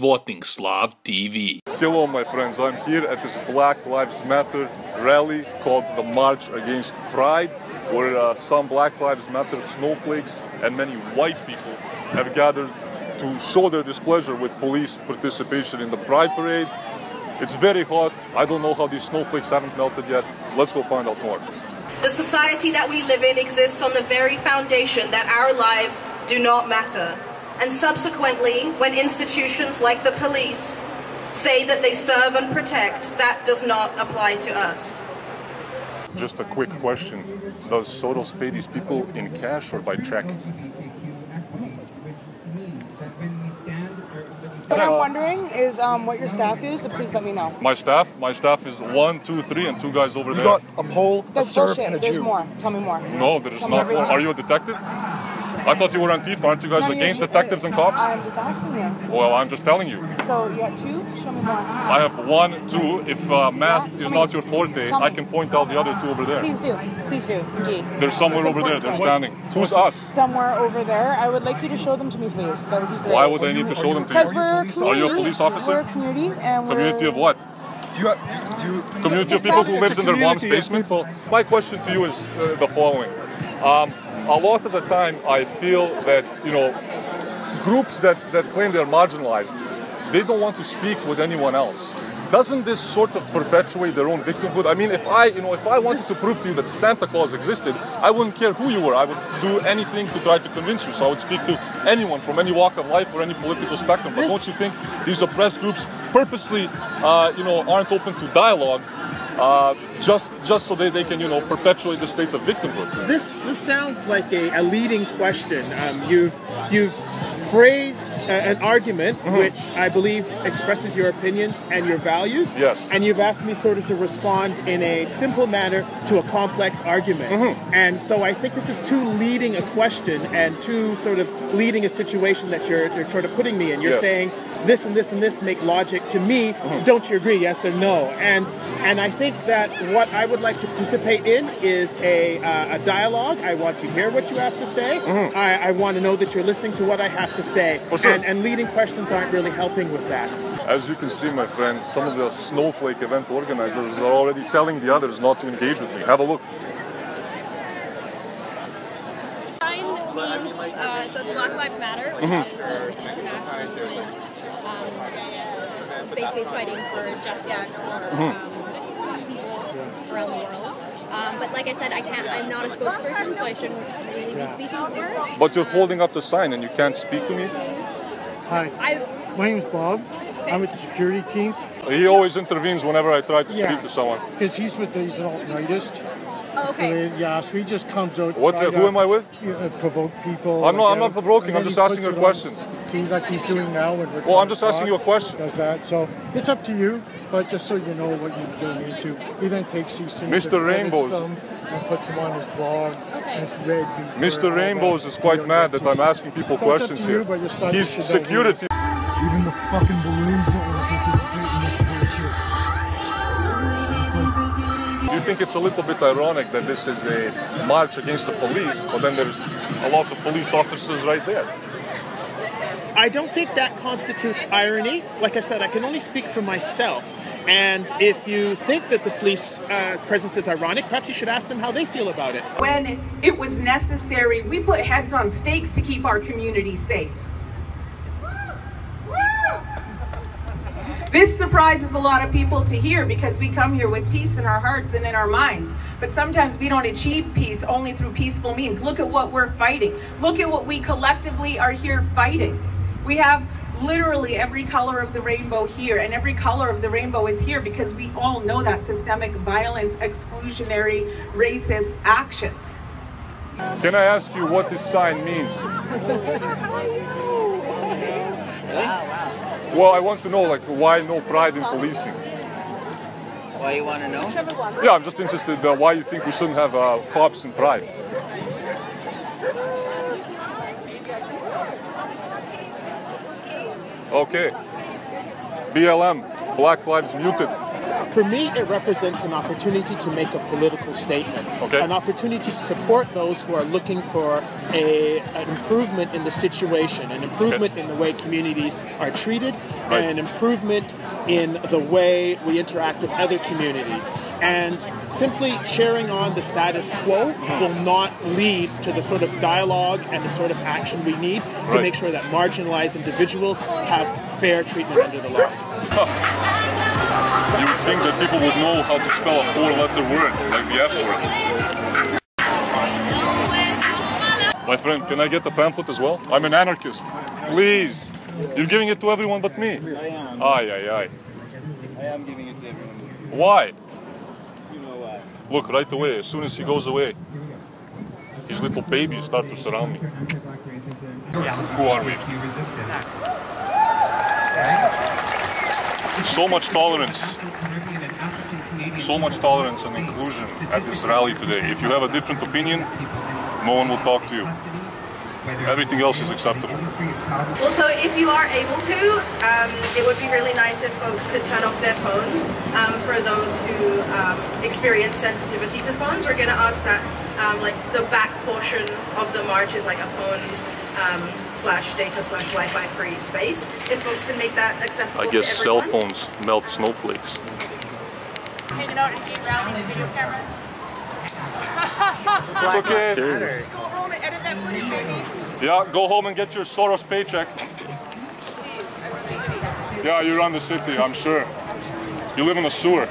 voting Slav TV. Hello my friends, I'm here at this Black Lives Matter rally called the March Against Pride, where some Black Lives Matter snowflakes and many white people have gathered to show their displeasure with police participation in the Pride Parade. It's very hot. I don't know how these snowflakes haven't melted yet. Let's go find out more. The society that we live in exists on the very foundation that our lives do not matter. And subsequently, when institutions like the police say that they serve and protect, that does not apply to us. Just a quick question. Does Soros pay these people in cash or by check? What I'm wondering is what your staff is, so please let me know. My staff is 1, 2, 3, and 2 guys over there. You got a Pole, a That's Serb, bullshit. and a There's Jew. more. Tell me more. No, there is Tell me not. everything. Are you a detective? I thought you were Antifa. Aren't you guys None of your against Jew- detectives and cops? I'm just asking you. Well, I'm just telling you. So you got 2? Show me more. I have 1, 2. If math Yeah, is tell not me. your forte, Tell I me. can point out the other 2 over there. Please do. Please do. Indeed. There's somewhere It's over there. important. They're standing. Who's us? Somewhere over there. I would like you to show them to me, please. That would be great. Why would I need to show them to Because you? we're a community. Are you a police officer? We're a community, and we're... Community of what? Community of people who lives in their mom's basement? My question to you is the following. A lot of the time I feel that, you know, groups that claim they're marginalized, they don't want to speak with anyone else. Doesn't this sort of perpetuate their own victimhood? I mean, if I wanted to prove to you that Santa Claus existed, I wouldn't care who you were. I would do anything to try to convince you. So I would speak to anyone from any walk of life or any political spectrum. But don't you think these oppressed groups purposely, aren't open to dialogue, just so they can, perpetuate the state of victimhood? This sounds like a leading question. You've phrased an argument which I believe expresses your opinions and your values. Yes. And you've asked me sort of to respond in a simple manner to a complex argument. And so I think this is too leading a question and too sort of leading a situation that you're sort of putting me in. You're saying this and this and this make logic to me. Don't you agree? Yes or no? And I think that what I would like to participate in is a dialogue. I want to hear what you have to say. I want to know that you're listening to what I have to say. For sure. And leading questions aren't really helping with that. As you can see, my friends, some of the snowflake event organizers are already telling the others not to engage with me. Have a look. Sign means, so it's Black Lives Matter, which is an international movement basically fighting for justice for people around the world. But like I said, I'm not a spokesperson, so I shouldn't really be speaking for it. But you're holding up the sign and you can't speak to me? Hi, my name is Bob. Okay. I'm with the security team. He always intervenes whenever I try to speak to someone. Because he's with these alt-rightists. Oh, okay. So he just comes out. Who am I with? Provoke people. I'm not provoking, I'm just asking you questions. Seems like he's doing now. Well, I'm just asking you a question. Does that. So it's up to you, but just so you know what you're getting into. He then takes these things Mr. Rainbows. and puts them on his blog. And it's red. Mr. Rainbows is quite mad that I'm asking people questions here. He's security. Even the fucking balloons don't want to participate in this bullshit. Do you think it's a little bit ironic that this is a march against the police, but then there's a lot of police officers right there? I don't think that constitutes irony. Like I said, I can only speak for myself. And if you think that the police presence is ironic, perhaps you should ask them how they feel about it. When it was necessary, we put heads on stakes to keep our community safe. This surprises a lot of people to hear because we come here with peace in our hearts and in our minds. But sometimes we don't achieve peace only through peaceful means. Look at what we're fighting. Look at what we collectively are here fighting. We have literally every color of the rainbow here, and every color of the rainbow is here because we all know that systemic violence, exclusionary, racist actions. Can I ask you what this sign means? Well, I want to know, why no pride in policing? Why you want to know? Yeah, I'm just interested why you think we shouldn't have cops in pride. Okay. BLM, Black Lives Muted. For me, it represents an opportunity to make a political statement, an opportunity to support those who are looking for an improvement in the situation, an improvement in the way communities are treated, and an improvement in the way we interact with other communities. And simply cheering on the status quo will not lead to the sort of dialogue and the sort of action we need to make sure that marginalized individuals have fair treatment under the law. You would think that people would know how to spell a 4-letter word, like the F word. My friend, can I get the pamphlet as well? I'm an anarchist. Please. You're giving it to everyone but me. I am. Aye, aye, aye. I am giving it to everyone. Why? You know why. Look, right away, as soon as he goes away, his little babies start to surround me. Who are we? So much tolerance. So much tolerance and inclusion at this rally today. If you have a different opinion, no one will talk to you. Everything else is acceptable. Also, if you are able to, it would be really nice if folks could turn off their phones. For those who experience sensitivity to phones, we're going to ask that like the back portion of the march is like a phone /data/Wi-Fi free space. If folks can make that accessible I guess to cell everyone. phones melt snowflakes. Hanging out in game rally with video cameras. It's okay. Go home and edit that footage, baby. Yeah, go home and get your Soros paycheck. Yeah, you run the city, I'm sure. You live in a sewer.